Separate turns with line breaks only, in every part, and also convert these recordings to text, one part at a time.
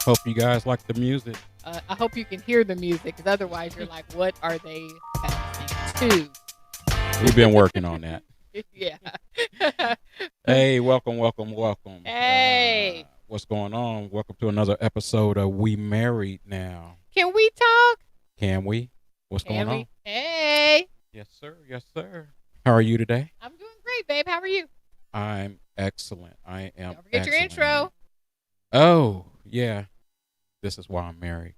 Hope you guys like the music.
I hope you can hear the music, because otherwise you're like, what are they passing
We've been working on that.
to? Yeah.
Hey, welcome.
Hey.
What's going on? Welcome to another episode of We Married Now.
Can we talk?
Can we? What's going on?
Hey.
Yes, sir. How are you today?
I'm doing great, babe. How are you?
I'm excellent. I am.
Don't forget your
excellent.
intro.
Oh, yeah. This is why I'm married.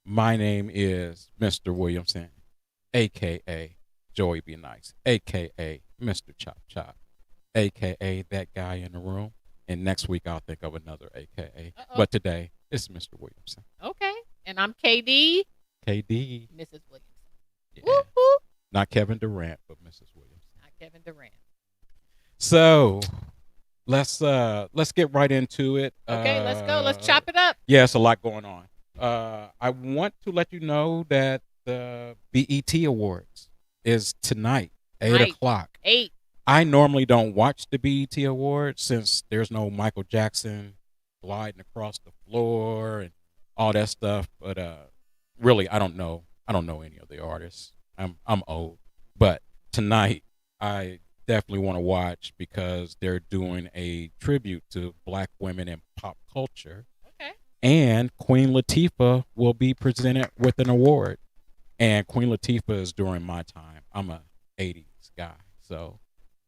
My name is Mr. Williamson, a.k.a. Joey Be Nice, a.k.a. Mr. Chop Chop, a.k.a. that guy in the room. And next week I'll think of another a.k.a.
Uh-oh.
But today it's Mr. Williamson.
Okay. And I'm KD,
KD.
Mrs. Williamson.
Yeah.
Whoop, whoop.
Not Kevin Durant, but Mrs. Williamson.
Not Kevin Durant.
So let's get right into it.
Okay, let's go. Let's chop it up.
Yeah, it's a lot going on. I want to let you know that the BET Awards is tonight, 8:00.
8.
I normally don't watch the BET Awards since there's no Michael Jackson gliding across the floor and all that stuff. But really, I don't know any of the artists. I'm old, but tonight I definitely want to watch because they're doing a tribute to Black women in pop culture.
Okay.
And Queen Latifah will be presented with an award. And Queen Latifah is during my time. I'm a 80s guy. So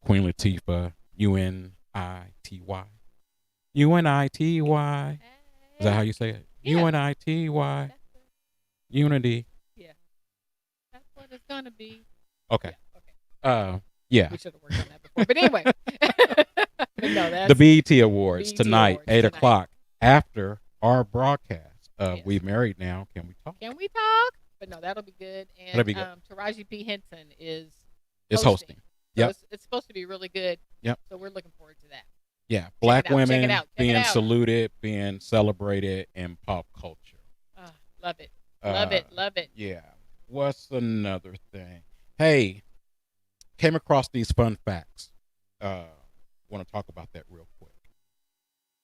Queen Latifah, UNITY. UNITY. Is that how you say it?
Yeah.
UNITY. Unity.
Yeah. That's what it's going to be.
Okay.
Yeah. Okay.
Yeah.
We should have worked on that before. But anyway. But no, that's
The BET Awards
BET
tonight,
Awards
8
tonight.
o'clock, after our broadcast of
Yes.
We Married Now. Can we talk?
Can we talk? But no, that'll be good. And
That'll be good.
Taraji P. Henson is
It's hosting.
So
Yep.
it's supposed to be really good.
Yep.
So we're looking forward to that.
Yeah. Black
it out, check
women
it out, check it
being
out.
saluted, being celebrated in pop culture.
Love it. Love it. Love it.
Yeah. What's another thing? Hey, came across these fun facts. Want to talk about that real quick.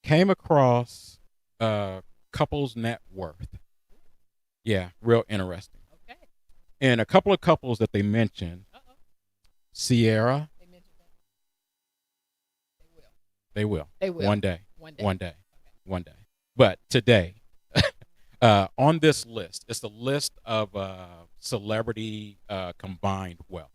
Came across couples net worth. Yeah, real interesting.
Okay.
And a couple of couples that they mentioned,
Uh-oh.
Sierra,
They mentioned that.
they will.
They will.
One day.
Okay.
One day. But today, on this list, it's a list of celebrity combined wealth.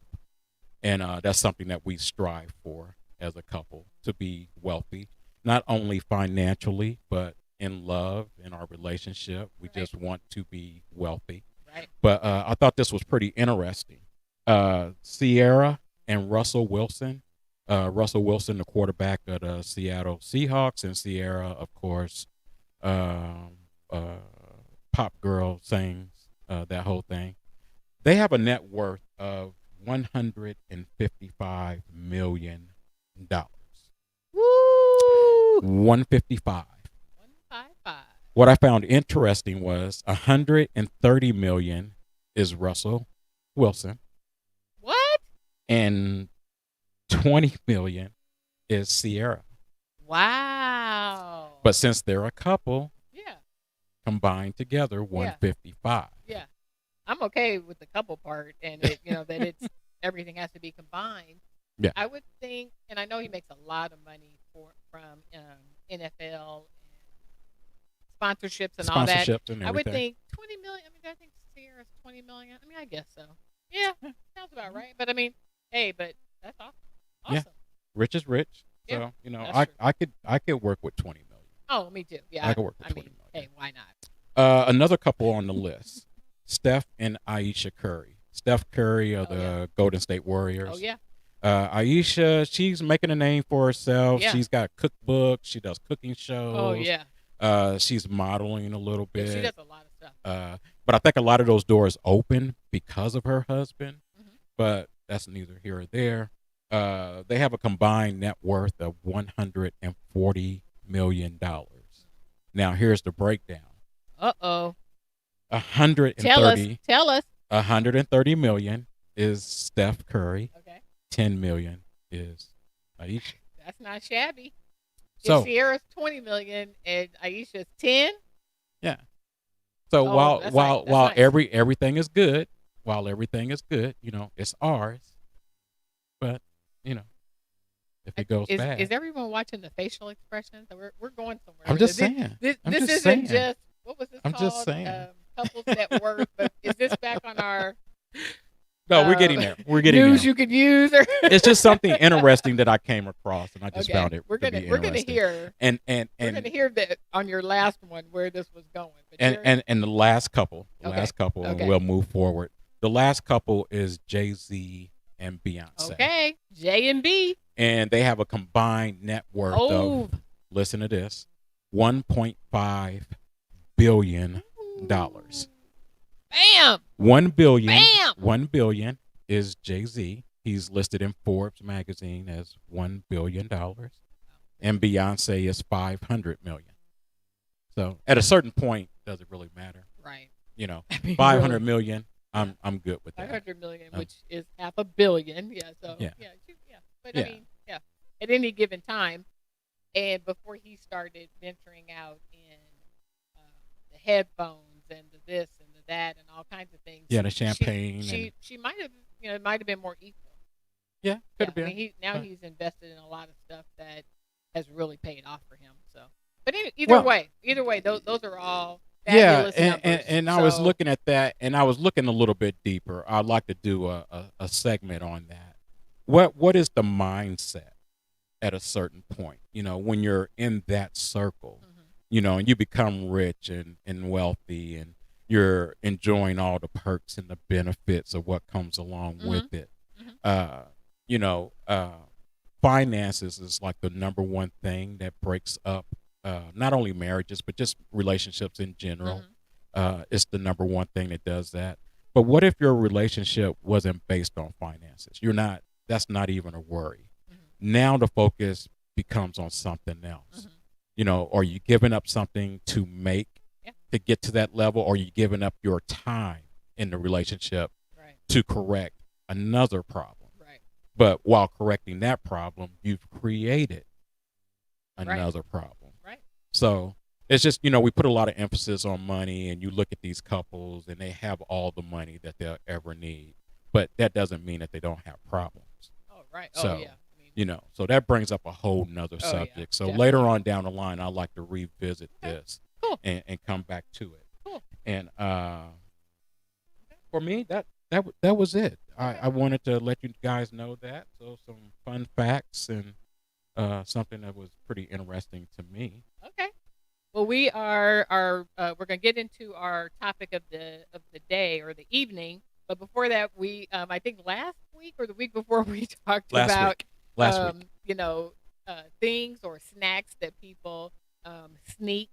And that's something that we strive for as a couple, to be wealthy, not only financially, but in love, in our relationship. We
Right.
just want to be wealthy.
Right.
But I thought this was pretty interesting. Sierra and Russell Wilson. Russell Wilson, the quarterback of the Seattle Seahawks, and Sierra, of course, pop girl sings that whole thing. They have a net worth of $155 million.
Woo!
155.
155.
What I found interesting was 130 million is Russell Wilson,
What?
and 20 million is Sierra.
Wow.
But since they're a couple,
yeah.
combined together, 155.
Yeah. I'm okay with the couple part, and it, that it's everything has to be combined.
Yeah.
I would think, and I know he makes a lot of money from NFL and sponsorships and all that.
Sponsorships and everything.
I would think 20 million. I mean, I think Sierra's 20 million. I mean, I guess so. Yeah, sounds about right. But I mean, hey, but that's awesome.
Yeah.
Awesome.
Rich is rich.
Yeah,
So,
that's true.
I could work with 20 million.
Oh, me too. Yeah,
I could work with
I
20
mean,
million.
hey, why not?
Another couple on the list, Steph and Aisha Curry. Steph Curry of the Golden State Warriors.
Oh yeah.
Aisha, she's making a name for herself.
Yeah.
She's got cookbooks. She does cooking shows.
Oh yeah.
She's modeling a little
Yeah,
bit.
she does a lot of stuff.
But I think a lot of those doors open because of her husband.
Mhm.
But that's neither here or there. They have a combined net worth of $140 million. Now here's the breakdown.
Uh-oh.
130
Tell us.
130 million is Steph Curry.
Okay.
10 million is Aisha.
That's not shabby.
So
Sierra's 20 million and Aisha's 10.
yeah. So while
that's
while
nice. That's
while
nice.
everything is good, it's ours. But if it goes bad,
Is everyone watching the facial expressions? We're going somewhere.
I'm just saying.
This
I'm
this
just
isn't
saying.
just what was this
I'm
called?
just saying.
Couples Net Worth. But is this back on our?
No, we're getting there. We're getting
news
there.
you could use. Or
It's just something interesting that I came across, and I just found it
we're
to be
gonna
interesting.
hear we're gonna hear that on your last one where this was going. But
and the last couple,
Okay.
and we'll move forward. The last couple is Jay-Z and Beyonce.
Okay, J and B,
and they have a combined net worth of, listen to this, $1.5 billion.
Bam.
1 billion.
Bam.
1 billion is Jay-Z. He's listed in Forbes magazine as $1 billion, and Beyonce is 500 million. So at a certain point, does it really matter?
Right.
500 million. I'm good with that.
500 million, which is $500 million. Yeah. So yeah. But I mean, at any given time, and before he started venturing out in the headphones and the this and the that and all kinds of things.
Yeah, the champagne.
She might have, it might have been more equal.
Yeah, could have been.
I mean, he's invested in a lot of stuff that has really paid off for him. So, but either way, those are all.
Yeah, and I was looking at that, and I was looking a little bit deeper. I'd like to do a segment on that. What is the mindset at a certain point? When you're in that circle, and you become rich and wealthy, and you're enjoying all the perks and the benefits of what comes along with it. Finances is like the number one thing that breaks up not only marriages, but just relationships in general. It's the number one thing that does that. But what if your relationship wasn't based on finances? That's not even a worry. Now the focus becomes on something else. Are you giving up something to to get to that level, or are you giving up your time in the relationship to correct another problem?
Right.
But while correcting that problem, you've created another problem.
Right.
So it's just, we put a lot of emphasis on money, and you look at these couples and they have all the money that they'll ever need, but that doesn't mean that they don't have problems.
Oh, right.
So, so that brings up a whole nother subject.
Yeah,
so
definitely.
later on down the line, I'd like to revisit this and come back to it.
Cool.
And for me, that was it. I wanted to let you guys know that. So some fun facts and something that was pretty interesting to me.
Okay. Well, we are we're going to get into our topic of the day or the evening, but before that, we I think last week or the week before we talked about
last week.
Things or snacks that people sneak,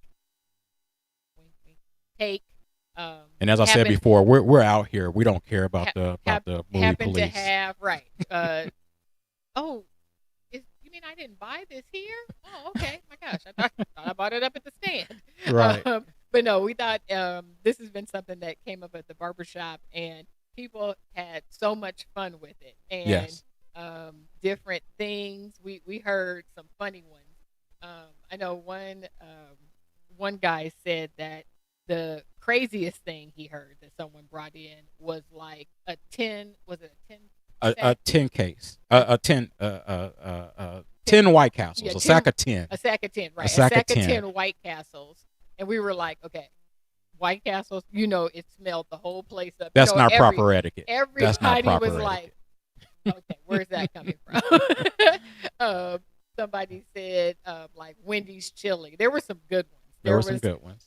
take.
And as I said before, we're out here. We don't care about the movie
happen
police.
to have right. You mean I didn't buy this here? Oh, okay. My gosh, I thought I bought it up at the stand.
Right.
But no, we thought this has been something that came up at the barbershop, and people had so much fun with it. And
yes.
Different things. We heard some funny ones. I know one guy said that the craziest thing he heard that someone brought in was like a 10. Was it a 10?
A 10 case, 10 White Castles, a sack of 10.
A sack of 10, right.
A sack of
10 White Castles. And we were like, okay, White Castles, it smelled the whole place up.
That's not proper etiquette.
Everybody was like, okay, where's that coming from? Somebody said like Wendy's chili. There were some good ones.
There were some good ones.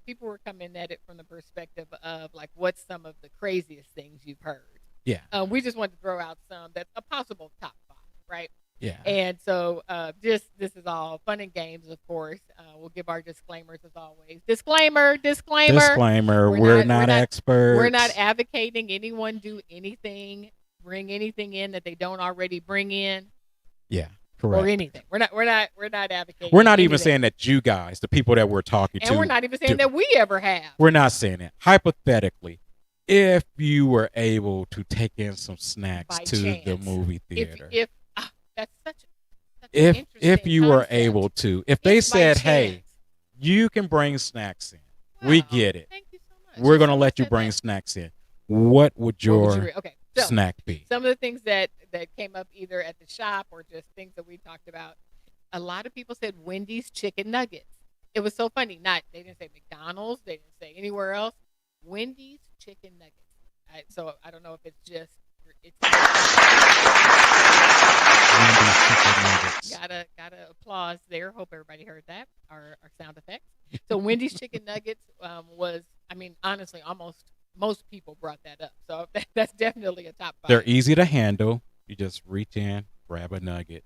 People were coming at it from the perspective of like, what's some of the craziest things you've heard?
Yeah.
We just wanted to throw out some that's a possible top 5, right?
Yeah.
And so this is all fun and games, of course. We'll give our disclaimers as always. Disclaimer.
We're not experts.
We're not advocating anyone do anything, bring anything in that they don't already bring in.
Yeah. Correct.
Or anything. We're not advocating.
We're not
anything.
even saying that you guys, the people that we're talking to,
and we're not even saying that we ever have.
We're not saying that. Hypothetically, if you were able to take in some snacks to the movie theater,
if that's such an interesting
if you were
concept.
able to, if they said, "Hey, you can bring snacks in," we get it.
Thank you so much.
We're gonna let you bring snacks in. What would your snack be?
Some of the things that came up either at the shop or just things that we talked about. A lot of people said Wendy's chicken nuggets. It was so funny. They didn't say McDonald's. They didn't say anywhere else. Wendy's chicken nuggets. So I don't know if it's just it's.
Wendy's chicken nuggets.
Gotta applause there. Hope everybody heard that. Our sound effects. So Wendy's chicken nuggets was. I mean, honestly, almost most people brought that up. So that's definitely a top 5.
They're easy to handle. You just reach in, grab a nugget,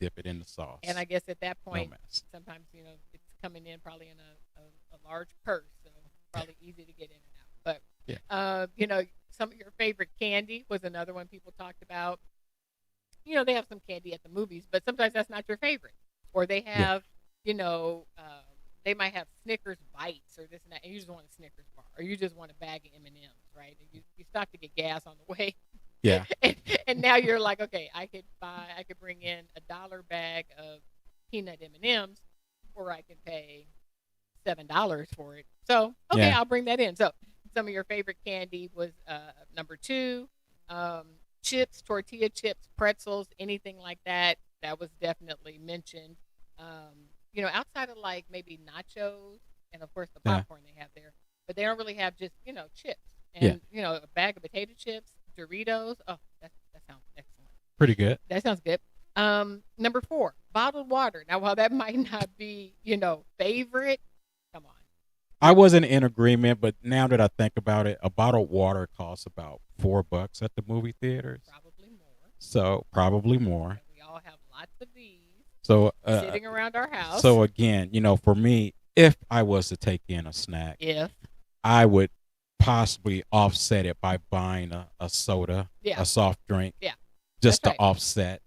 dip it in the sauce.
And I guess at that point, sometimes it's coming in probably in a large purse, so probably easy to get in and out. But some of your favorite candy was another one people talked about. They have some candy at the movies, but sometimes that's not your favorite. Or they have, they might have Snickers bites or this and that, and you just want a Snickers bar, or you just want a bag of M&Ms, right? And you stop to get gas on the way.
Yeah.
and now you're like, okay, I could bring in $1 bag of peanut M&Ms, or I can pay $7 for it. So okay, I'll bring that in. So some of your favorite candy was number 2, chips, tortilla chips, pretzels, anything like that. That was definitely mentioned. Outside of like maybe nachos and of course the popcorn they have there, but they don't really have just chips and a bag of potato chips, Doritos. Oh, that sounds excellent.
Pretty good.
That sounds good. Number 4, bottled water. Now, while that might not be favorite, come on.
I wasn't in agreement, but now that I think about it, a bottled water costs about $4 at the movie theaters.
Probably more.
So probably more.
And we all have lots of these.
So
sitting around our house.
So again, for me, if I was to take in a snack, I would possibly offset it by buying a soda, a soft drink, just to offset,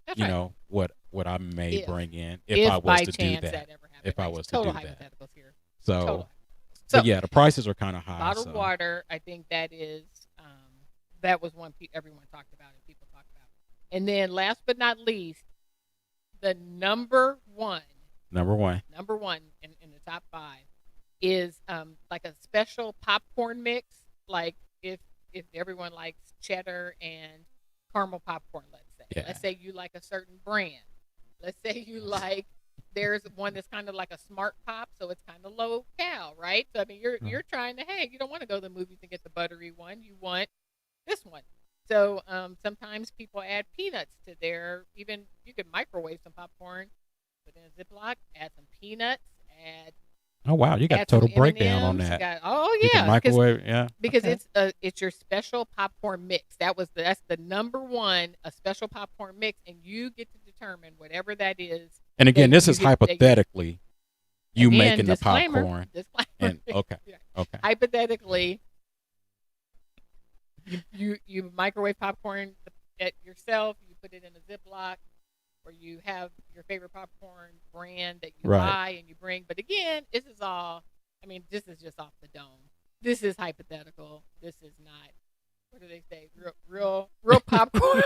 what I may bring in if I was to do that. If I was to do that.
Here.
So but yeah, the prices are kind of high.
Bottled water, I think that was one everyone talked about and people talked about. And then last but not least, the number one in the top 5 is like a special popcorn mix. Like if everyone likes cheddar and caramel popcorn, let's say. Yeah. Let's say you like a certain brand. Let's say you like there's one that's kind of like a smart pop, so it's kind of low cal, right? So I mean you're trying to, hey, you don't want to go to the movies and get the buttery one, you want this one. So sometimes people add peanuts to their, even you can microwave some popcorn, put in a Ziploc, add some peanuts,
oh wow, you got a total breakdown on that.
Microwave,
yeah,
because it's your special popcorn mix. That's the number 1, a special popcorn mix, and you get to determine whatever that is.
And again, this is hypothetically you making the popcorn.
Disclaimer.
And okay.
Hypothetically, you microwave popcorn at yourself. You put it in a Ziploc, or you have your favorite popcorn brand that you buy and you bring. But again, this is just off the dome. This is hypothetical. This is not, what do they say? Real popcorn.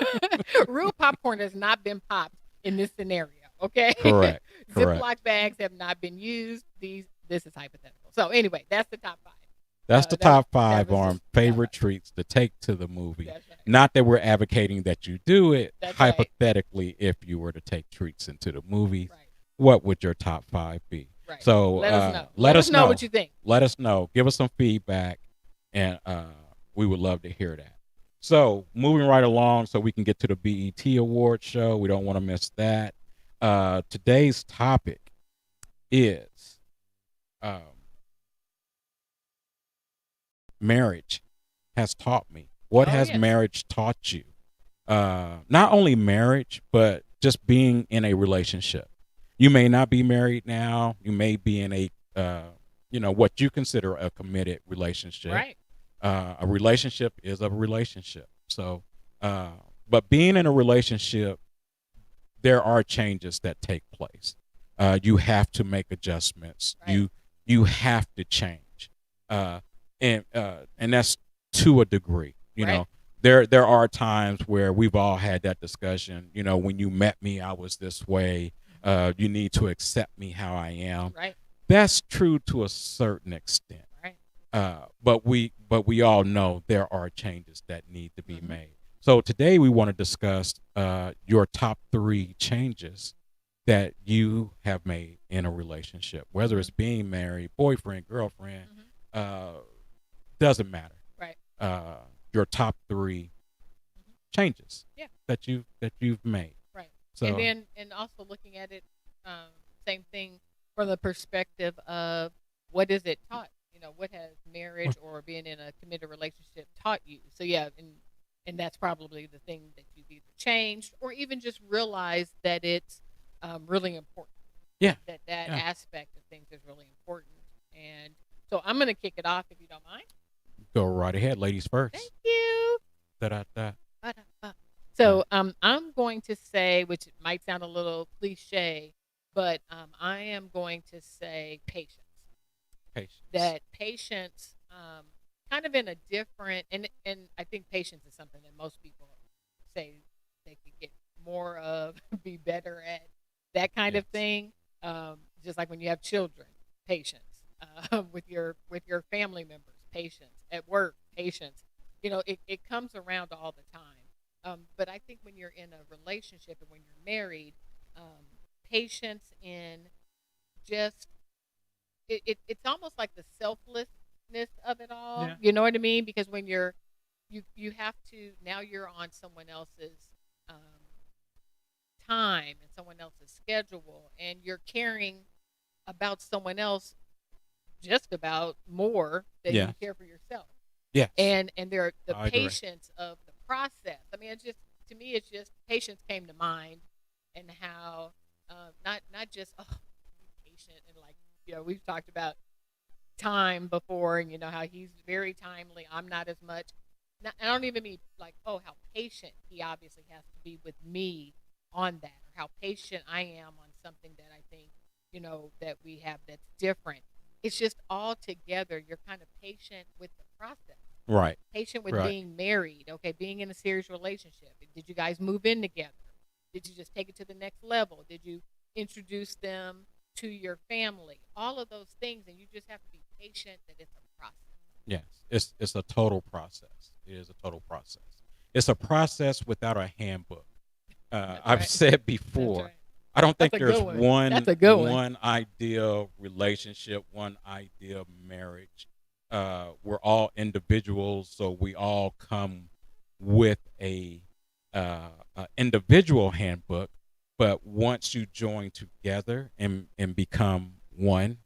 Real popcorn has not been popped in this scenario. Okay.
Correct.
Ziploc bags have not been used. This is hypothetical. So anyway, that's the top 5.
That's the top 5 on favorite treats to take to the movie.
Right.
Not that we're advocating that you do it. Hypothetically, if you were to take treats into the movies, what would your top 5 be?
Right.
So
let us know what you think.
Let us know. Give us some feedback, and we would love to hear that. So moving right along so we can get to the BET Awards show. We don't want to miss that. Today's topic is marriage has taught me. What has marriage taught you? Not only marriage, but just being in a relationship. You may not be married now. You may be in a, what you consider a committed relationship.
Right.
A relationship is a relationship. So, but being in a relationship, there are changes that take place. You have to make adjustments. Right. You have to change. And that's to a degree. You know, there are times where we've all had that discussion. When you met me, I was this way. You need to accept me how I am.
Right.
That's true to a certain extent.
Right.
But we all know there are changes that need to be
Mm-hmm.
made. So today we want to discuss your top 3 changes that you have made in a relationship, whether it's being married, boyfriend, girlfriend, doesn't matter.
Right.
Your top 3 changes
Yeah.
that you've made.
Right.
So
And also looking at it, same thing from the perspective of what is it taught? What has marriage or being in a committed relationship taught you? So yeah, and that's probably the thing that you've either changed or even just realized that it's really important.
Yeah.
That
Yeah.
aspect of things is really important. And so I'm going to kick it off if you don't mind.
Go right ahead, ladies first.
Thank you.
Da-da-da.
So I'm going to say, which might sound a little cliche, but I am going to say patience.
Patience.
That patience, kind of in a different, and I think patience is something that most people say they could get more of, be better at that kind of thing. Just like when you have children, patience. With your family members, patience. At work, patience. It comes around all the time. But I think when you're in a relationship and when you're married, patience in just it's almost like the selflessness of it all.
Yeah.
You know what I mean? Because when you have to, now you're on someone else's time and someone else's schedule, and you're caring about someone else just about more than
Yeah.
you care for yourself.
Yes.
And the
I agree.
patience of the process. I mean, to me, it's just patience came to mind, and how not just be patient and like we've talked about time before, and how he's very timely. I'm not as much. I don't even mean like how patient he obviously has to be with me on that, or how patient I am on something that I think that we have that's different. It's just all together. You're kind of patient with the process.
Right.
Patient with
Right.
being married, okay, being in a serious relationship. Did you guys move in together? Did you just take it to the next level? Did you introduce them to your family? All of those things, and you just have to be patient that it's a process.
Yes. It's a total process. It is a total process. It's a process without a handbook. I've
right.
said before,
right.
I don't think
That's a
there's
good one. That's a good one.
one ideal relationship, one ideal marriage. We're all individuals, so we all come with a individual handbook. But once you join together and become one,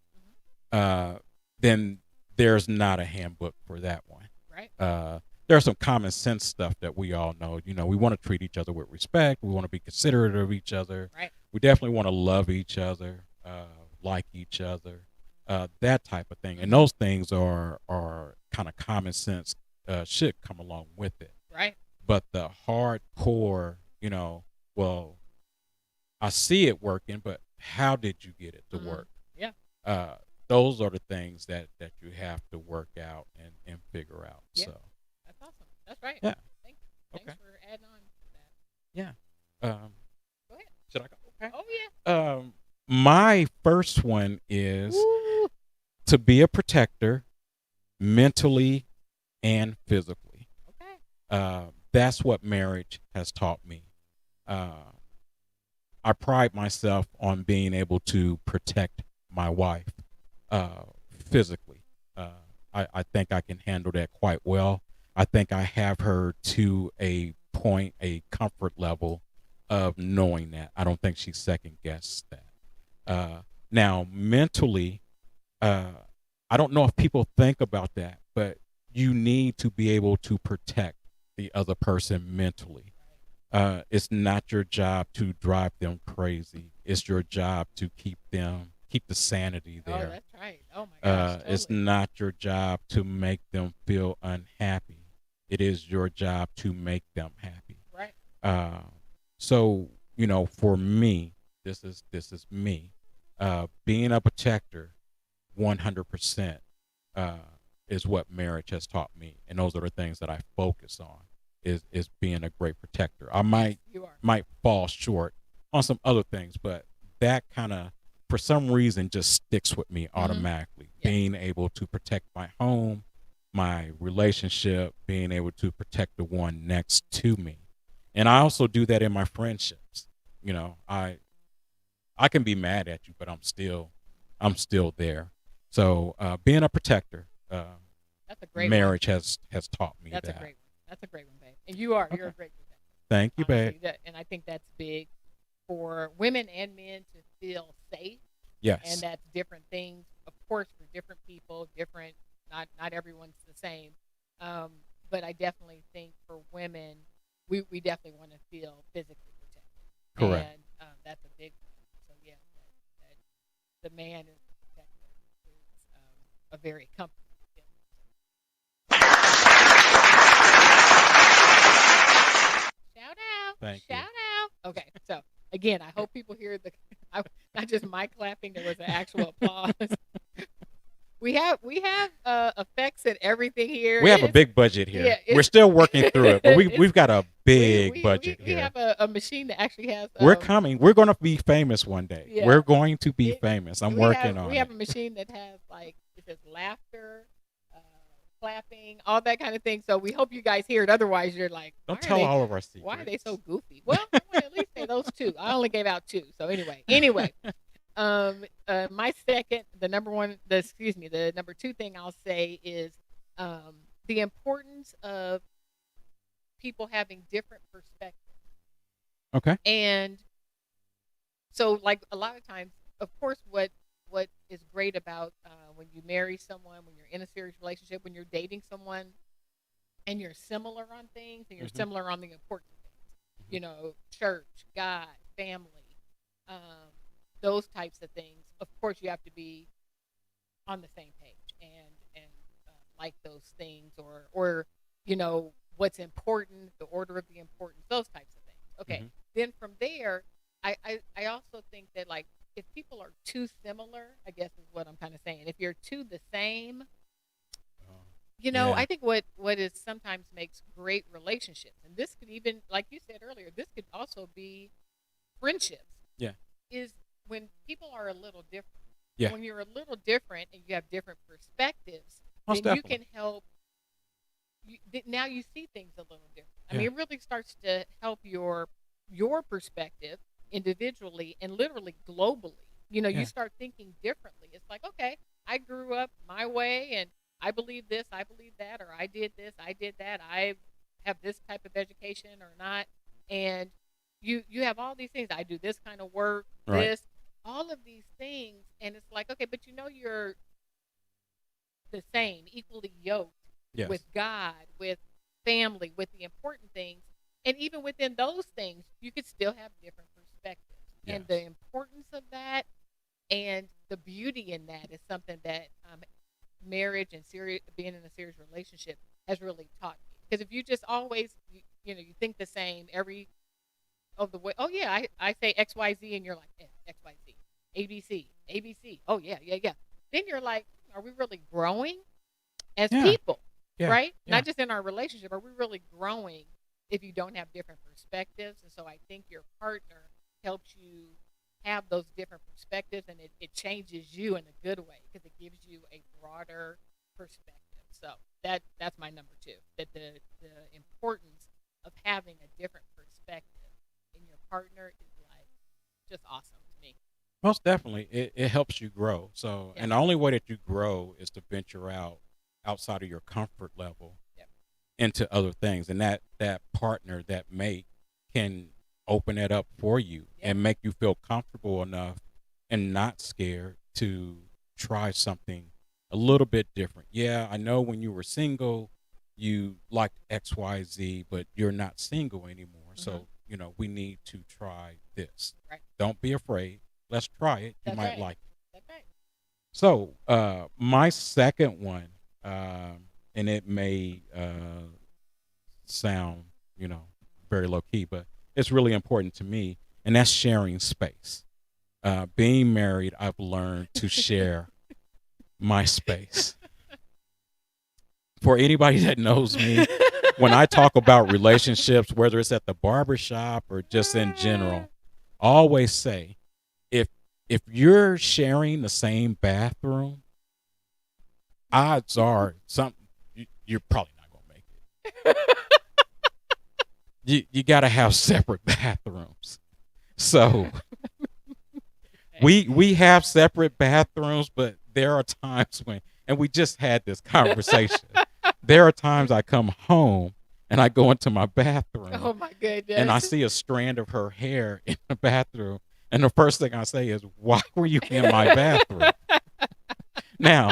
then there's not a handbook for that one.
Right.
There's some common sense stuff that we all know. We want to treat each other with respect. We want to be considerate of each other.
Right.
We definitely want to love each other, like each other, that type of thing. And those things are kind of common sense, should come along with it.
Right.
But the hardcore, well, I see it working, but how did you get it to work?
Yeah.
Those are the things that you have to work out and figure out.
Yeah.
So
That's awesome. That's right.
Yeah.
Thanks for adding on to that.
yeah.
Go ahead.
Should I go? Okay.
Oh yeah.
My first one is
Woo.
to be a protector, mentally and physically.
Okay.
That's what marriage has taught me. I pride myself on being able to protect my wife, physically. I think I can handle that quite well. I think I have her to a point, a comfort level of knowing that. I don't think she second guessed that. Now, mentally, I don't know if people think about that, but you need to be able to protect the other person mentally. It's not your job to drive them crazy. It's your job to keep the sanity there.
Oh, that's right. Oh my gosh. Totally.
It's not your job to make them feel unhappy. It is your job to make them happy.
Right.
So for me, this is me. Being a protector, 100%, is what marriage has taught me, and those are the things that I focus on. is being a great protector. I might fall short on some other things, but that kind of, for some reason, just sticks with me automatically. Being able to protect my home, my relationship, being able to protect the one next to me. And I also do that in my friendships. I can be mad at you, but I'm still there. So being a protector,
that's a great
marriage has taught me
that's
that.
a great one. That's a great one, babe. And you're a great protector.
Thank you,
honestly,
babe.
And I think that's big for women and men to feel safe.
Yes.
And that's different things, of course, for different people, different. Not everyone's the same. But I definitely think for women, we definitely want to feel physically protected.
Correct.
And that's a big one. So yeah, that the man is the protector is a very comfortable feeling. Shout out!
Thank
Shout out! Okay, so again, I hope people hear not just my clapping. There was an actual applause. We have effects and everything here.
We have a big budget here.
Yeah,
we're still working through it, but we've got a big budget here.
We have a machine that actually has.
We're coming. We're going to be famous one day.
Yeah.
We're going to be famous. I'm working on it.
We have a machine that has it says laughter, clapping, all that kind of thing. So we hope you guys hear it. Otherwise, you're like,
don't tell all of our secrets.
Why are they so goofy? Well, I want to at least say those two. I only gave out two. So anyway. My second, the number two thing I'll say is the importance of people having different perspectives.
Okay.
And so, like a lot of times, of course, what is great about when you marry someone, when you're in a serious relationship, when you're dating someone, and you're similar on things, and you're similar on the important things, church, God, family. Those types of things. Of course, you have to be on the same page and like those things, or what's important, the order of the importance, those types of things. Okay. Then from there, I also think that if people are too similar, I guess is what I'm kind of saying. If you're too the same, I think what is sometimes makes great relationships, and this could even, like you said earlier, this could also be friendships.
Yeah.
Is when people are a little different.
Yeah.
When you're a little different and you have different perspectives,
Most
then
definitely.
you can help. Now you see things a little different. I mean, it really starts to help your perspective individually and literally globally. You start thinking differently. It's like, okay, I grew up my way and I believe this, I believe that, or I did this, I did that. I have this type of education or not, and you have all these things. I do this kind of work, this, all of these things, and it's like, okay, but you're the same, equally yoked with God, with family, with the important things, and even within those things, you could still have different perspectives. Yes. And the importance of that and the beauty in that is something that marriage and being in a serious relationship has really taught me. Because if you just always, you think the same every of the way. Oh yeah, I say XYZ and you're like XYZ, ABC. Oh yeah. Then you're like, are we really growing as people? Yeah. Right? Yeah. Not just in our relationship. Are we really growing if you don't have different perspectives? And so I think your partner helps you have those different perspectives, and it changes you in a good way because it gives you a broader perspective. So that's my number two. That the importance of having a different perspective in your partner is just awesome to me.
Most definitely, it helps you grow. So, and the only way that you grow is to venture outside of your comfort level into other things, and that partner, that mate, can open it up for you and make you feel comfortable enough and not scared to try something a little bit different. Yeah, I know when you were single, you liked XYZ, but you're not single anymore. So, we need to try this.
Right.
Don't be afraid. Let's try it. You might like it.
That's right.
So, my second one, and it may sound, very low key, but it's really important to me, and that's sharing space. Being married, I've learned to share my space. For anybody that knows me, when I talk about relationships, whether it's at the barbershop or just in general, I always say, if you're sharing the same bathroom, odds are you're probably not gonna make it. You got to have separate bathrooms. So we have separate bathrooms, but there are times when, and we just had this conversation. There are times I come home and I go into my bathroom.
Oh my goodness!
And I see a strand of her hair in the bathroom, and the first thing I say is, "Why were you in my bathroom?" Now,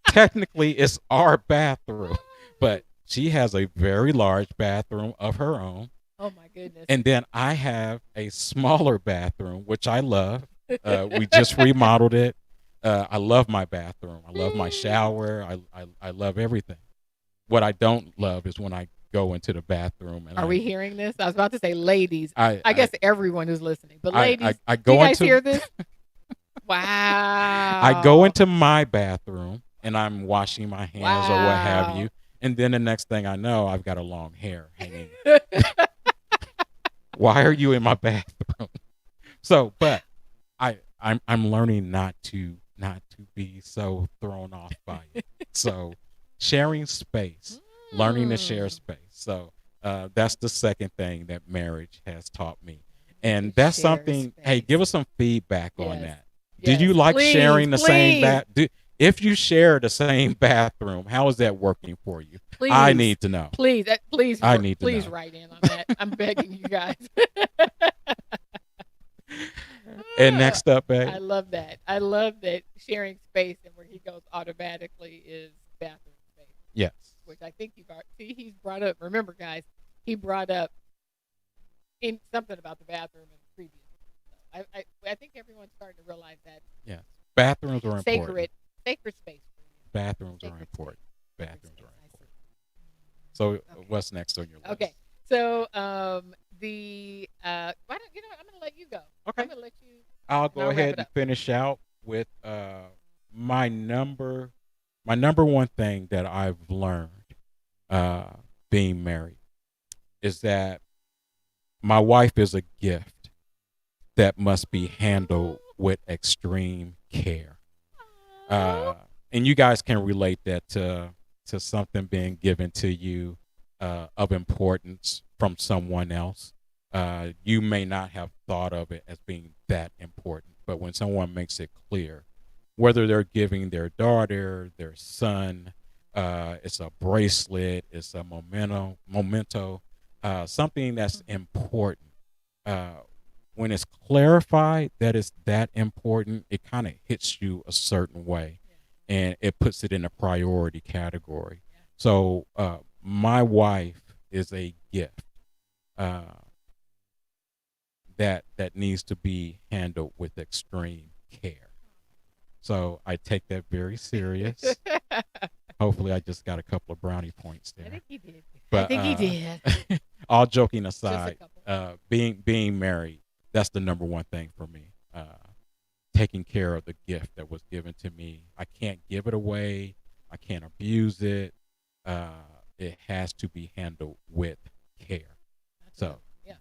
technically, it's our bathroom, but she has a very large bathroom of her own.
Oh my goodness!
And then I have a smaller bathroom, which I love. We just remodeled it. I love my bathroom. I love my shower. I love everything. What I don't love is when I go into the bathroom. And
Are we hearing this? I was about to say, ladies. I guess everyone who's listening, but ladies,
I go
do you guys
into,
hear this? Wow.
I go into my bathroom and I'm washing my hands or what have you, and then the next thing I know, I've got a long hair hanging. Why are you in my bathroom? So, but I'm learning not to be so thrown off by it. So, sharing space, learning to share space. So, that's the second thing that marriage has taught me, and that's something. Space. Hey, give us some feedback on that. Yes. Did you like sharing the same bath? If you share the same bathroom, how is that working for you?
Please,
I need to know.
Please,
I need to know.
Please write in on that. I'm begging you guys.
And next up, babe.
I love that. I love that sharing space, and where he goes automatically is bathroom space.
Yes.
Which I think he's brought up. Remember, guys, he brought up in something about the bathroom in the previous. I think everyone's starting to realize that.
Yes. Bathrooms are important.
Sacred space.
Bathrooms are important. Bathrooms are important. So, what's next on your list?
Okay. So, why don't I'm going to let you go.
Okay.
I'm going to let you.
I'll go ahead and finish out with my number one thing that I've learned being married is that my wife is a gift that must be handled with extreme care. And you guys can relate that to something being given to you of importance from someone else. You may not have thought of it as being that important, but when someone makes it clear, whether they're giving their daughter, their son, it's a bracelet, it's a memento, something that's important. When it's clarified that it's that important, it kind of hits you a certain way, and it puts it in a priority category. So my wife is a gift that needs to be handled with extreme care. So I take that very serious. Hopefully, I just got a couple of brownie points there.
I think he did.
But, all joking aside, being married, that's the number one thing for me. Taking care of the gift that was given to me. I can't give it away. I can't abuse it. It has to be handled with care.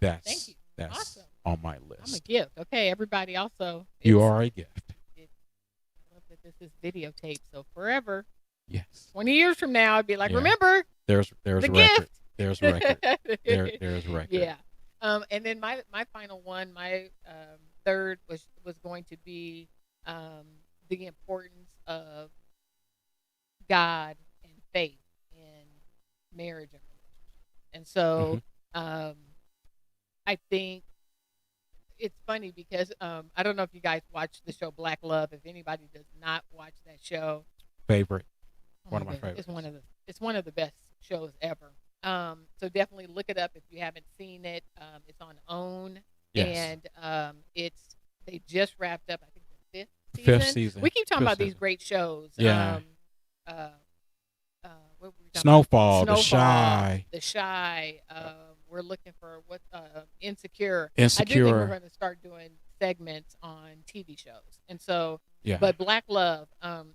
That's awesome. On my list.
I'm a gift. Okay, everybody also.
You are a gift.
I love that this is videotaped, so forever.
Yes.
20 years from now, I'd be like, remember?
There's
the
record.
Gift.
There's record. There's record.
Yeah. And then my final one, my third was going to be the importance of God and faith in marriage and relationship. And so I think it's funny because I don't know if you guys watch the show Black Love. If anybody does not watch that show,
favorite. One of my favorites.
It's one of the best shows ever. So definitely look it up if you haven't seen it. It's on OWN.
Yes.
And they just wrapped up, I think, the fifth season. We keep talking about these great shows.
Yeah.
What were we
Snowfall, The Chi.
The Chi. We're looking for Insecure.
Insecure.
I do think we're going to start doing segments on TV shows. And so, but Black Love,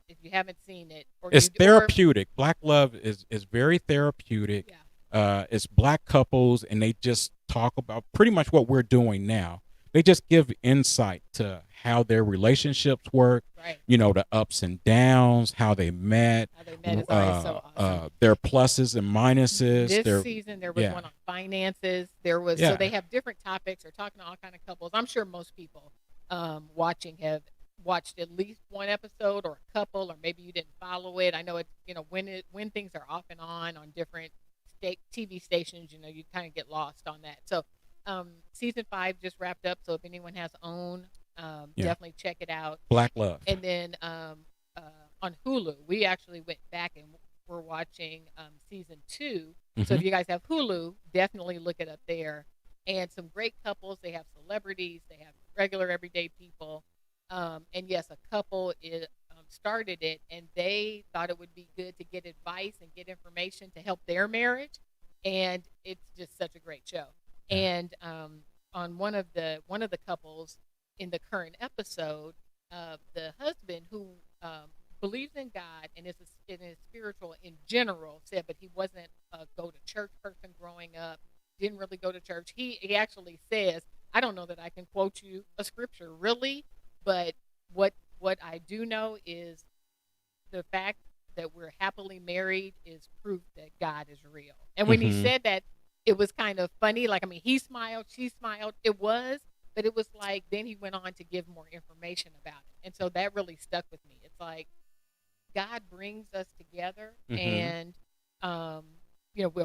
if you haven't seen it,
it's therapeutic. Black Love is very therapeutic. It's black couples, and they just talk about pretty much what we're doing now. They just give insight to how their relationships work,
Right.
the ups and downs, how they met,
How they met is always so awesome.
their pluses and minuses.
This season there was one on finances. There was so they have different topics. They're talking to all kind of couples. I'm sure most people watching have watched at least one episode or a couple, or maybe you didn't follow it. I know it's when things are off and on different TV stations, you kind of get lost on that. So season 5 just wrapped up. So if anyone has OWN, definitely check it out.
Black Love.
And then on Hulu, we actually went back and we're watching season 2. Mm-hmm. So if you guys have Hulu, definitely look it up there. And some great couples. They have celebrities. They have regular everyday people. And yes, a couple started it, and they thought it would be good to get advice and get information to help their marriage. And it's just such a great show. And on one of the couples in the current episode, the husband who believes in God and is spiritual in general said, but he wasn't a go to church person growing up. Didn't really go to church. He actually says, I don't know that I can quote you a scripture really, but what I do know is the fact that we're happily married is proof that God is real. And when he said that, it was kind of funny. Like, I mean, he smiled, she smiled. It was, but it was like, then he went on to give more information about it. And so that really stuck with me. It's like God brings us together. And, of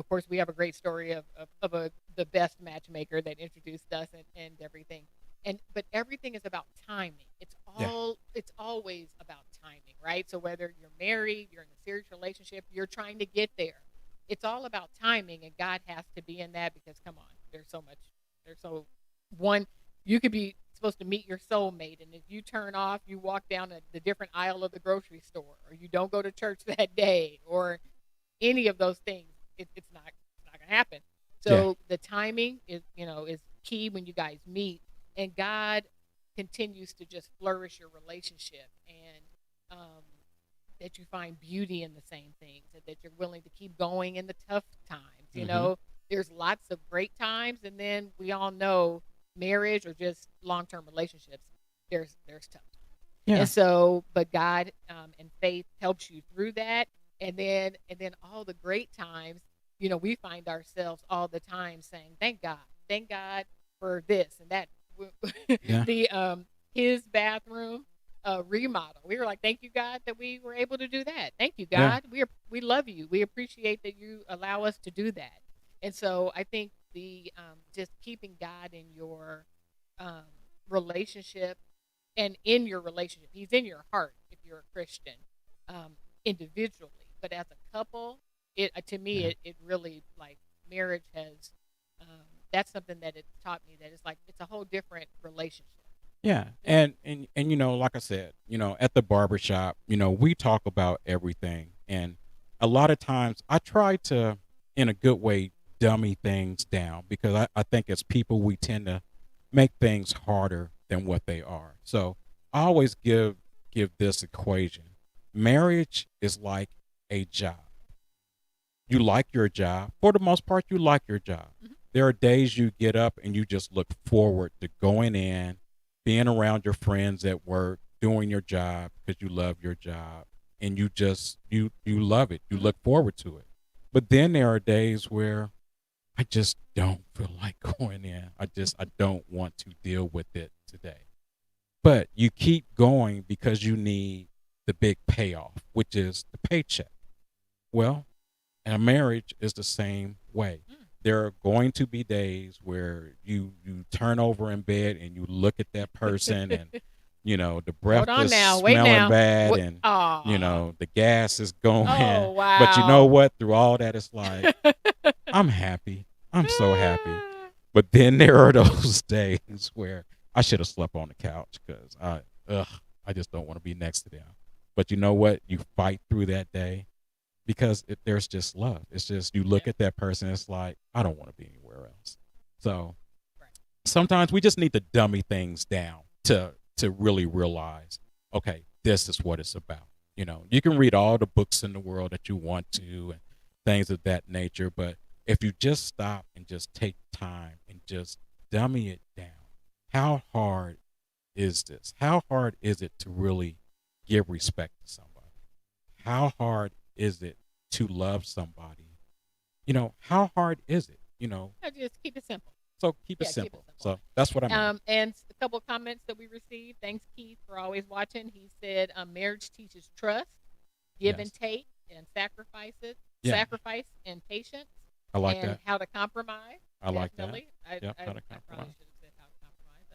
course, we have a great story of the best matchmaker that introduced us and everything. But everything is about timing. It's always about timing, right? So whether you're married, you're in a serious relationship, you're trying to get there. It's all about timing, and God has to be in that because, come on, you could be supposed to meet your soulmate, and if you turn off, you walk down the different aisle of the grocery store, or you don't go to church that day, or any of those things, it's not going to happen. So the timing is key when you guys meet. And God continues to just flourish your relationship, and that you find beauty in the same things, and that you're willing to keep going in the tough times. There's lots of great times, and then we all know marriage or just long-term relationships, there's tough. And so, but God and faith helps you through that, and then all the great times, we find ourselves all the time saying, thank God for this and that. His bathroom remodel. We were like, thank you, God, that we were able to do that. Thank you, God. We love you. We appreciate that you allow us to do that. And so I think the just keeping God in your relationship and in your relationship. He's in your heart if you're a Christian, individually. But as a couple, it really, like, marriage has that's something that it taught me, that it's like it's a whole different relationship.
Yeah. And like I said, at the barbershop, we talk about everything. And a lot of times I try to, in a good way, dummy things down, because I think as people, we tend to make things harder than what they are. So I always give this equation. Marriage is like a job. You like your job. For the most part, you like your job. Mm-hmm. There are days you get up and you just look forward to going in, being around your friends at work, doing your job because you love your job, and you love it. You look forward to it. But then there are days where I just don't feel like going in. I don't want to deal with it today. But you keep going because you need the big payoff, which is the paycheck. Well, and a marriage is the same way. There are going to be days where you turn over in bed and you look at that person and, the breath is smelling bad and, the gas is going.
Oh, wow.
But you know what? Through all that, it's like, I'm happy. I'm so happy. But then there are those days where I should have slept on the couch because I just don't want to be next to them. But you know what? You fight through that day. Because there's just love. It's just you look at that person, it's like, I don't want to be anywhere else. So sometimes we just need to dummy things down to really realize, okay, this is what it's about. You can read all the books in the world that you want to and things of that nature, but if you just stop and just take time and just dummy it down, how hard is this? How hard is it to really give respect to somebody? How hard is it to love somebody? How hard is it?
Just keep it simple.
So keep it simple. So that's what I mean.
And a couple of comments that we received. Thanks, Keith, for always watching. He said, marriage teaches trust, give and take, and sacrifice and patience.
I like
and
that.
how to compromise.
I like that.
How to compromise.
I
probably should have said how to compromise.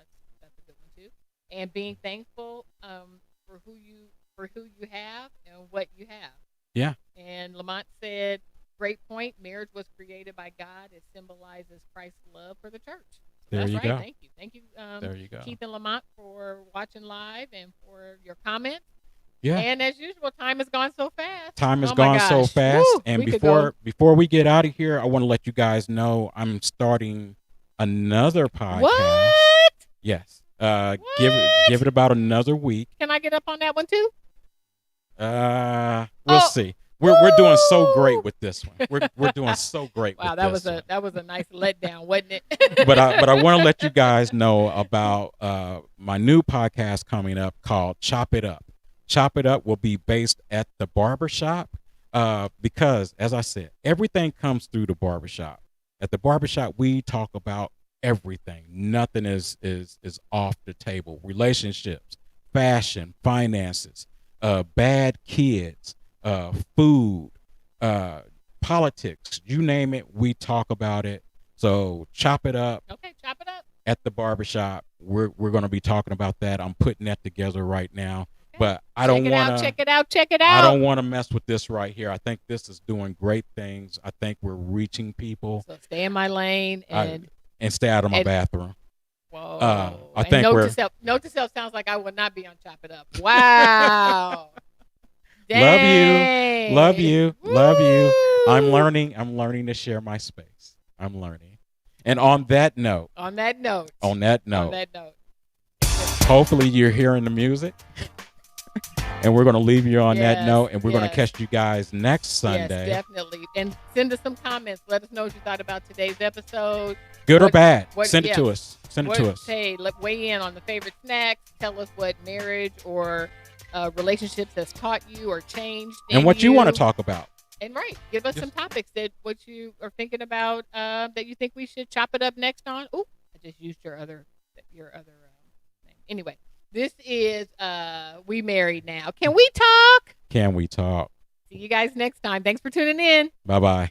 That's a good one too. And being thankful for who you have and what you have.
Yeah.
And Lamont said, great point. Marriage was created by God. It symbolizes Christ's love for the church. So
there
that's
you
right.
go.
Thank you.
There you go.
Keith and Lamont for watching live and for your comments.
Yeah.
And as usual, time has gone so fast.
Time has gone so fast.
Woo,
and before we get out of here, I want to let you guys know I'm starting another podcast.
What?
Yes. Give it about another week.
Can I get up on that one too?
We'll see. We're doing so great with this one. We're doing so great.
Wow,
with
that was a nice letdown, wasn't it?
but I want to let you guys know about my new podcast coming up called Chop It Up. Chop It Up will be based at the barbershop because, as I said, everything comes through the barbershop. At the barbershop, we talk about everything. Nothing is off the table. Relationships, fashion, finances, bad kids, food, politics, you name it, we talk about it. So Chop It Up.
Okay, Chop It Up.
At the barbershop, we're going to be talking about that. I'm putting that together right now. But I don't want to
check it out.
I don't want to mess with this right here. I think this is doing great things. I think we're reaching people.
So stay in my lane and
stay out of my bathroom.
Whoa.
I think
note to self sounds like I would not be on Chop It Up. Wow.
Love you. Love you. I'm learning to share my space. I'm learning. And on that note, hopefully you're hearing the music. And we're going to leave you on that note, and we're going to catch you guys next Sunday.
Yes, definitely. And send us some comments. Let us know what you thought about today's episode.
Good or bad. Send it to us.
Hey, weigh in on the favorite snacks. Tell us what marriage or relationships has taught you or changed.
And what you want to talk about.
And give us some topics that what you are thinking about that you think we should chop it up next on. Oh, I just used your other name. Anyway. This is We Married Now. Can we talk?
Can we talk?
See you guys next time. Thanks for tuning in.
Bye-bye.